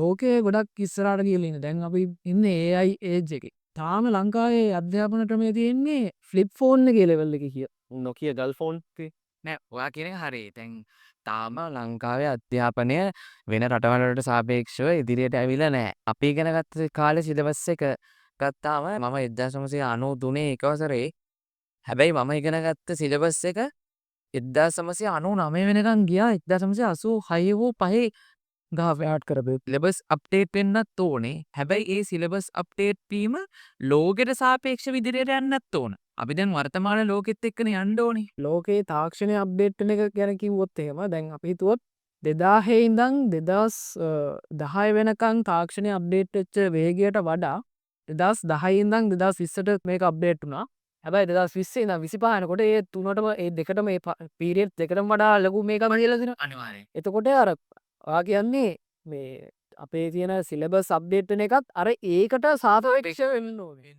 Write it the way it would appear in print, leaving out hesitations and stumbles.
ලෝකයේ ගොඩක් ඉස්සරහට ගිහලා ඉන්නේ. දැන් අපි ඉන්නේ AI ඒජ් එකේ. තාම ලංකාවේ අධ්‍යාපන ක්‍රමය තියෙන්නේ ෆ්ලිප් ෆෝන් එකේ ලෙවල් එකේ කියලා. නොකිය ගල් ෆෝන් නෑ ඔයා කියන එක හරි. දැන් තාම ලංකාවේ අධ්‍යාපනය වෙන රටවල්වලට සාපේක්ෂව ඉදිරියට ඇවිල්ලා නෑ. අපි ඉගෙන ගත්ත කාලේ සිලබස් එක ගත්තාම මම 1993 එක වසරේ හැබැයි මම ඉගෙන ගත්ත සිලබස් එක 1999 වෙනකන් ගියා 1986 හෝ 5 ගාව යාඩ් කරපු සිලබස් අප්ඩේට් වෙන්නත් ඕනේ. හැබැයි ඒ සිලබස් අප්ඩේට් වීම ලෝකෙට සාපේක්ෂව ඉදිරියට යන්නත් ඕන. අපි දැන් වර්තමාන ලෝකෙත් එක්කනේ යන්න ඕනේ. ලෝකයේ තාක්ෂණය අප්ඩේට් වෙන එක ගැන කිව්වොත් එහෙම දැන් අපි හිතුවොත් 2000 ඉඳන් 2010 වෙනකන් තාක්ෂණය අප්ඩේට් වෙච්ච වේගයට වඩා 2010 ඉඳන් 2020ට මේක අප්ඩේට් වුණා. හැබැයි 2020 ඉඳන් 25 යනකොට ඒ තුනටම ඒ දෙකටම මේ පීරියඩ් දෙකටම වඩා ලඝු මේකක් කියලා දෙනවා. අනිවාර්යෙන්. එතකොට අර ඔයා කියන්නේ මේ අපේ තියෙන සිලබස් අප්ඩේට් වෙන එකත් අර ඒකට සාපේක්ෂව වෙන්න ඕනේ.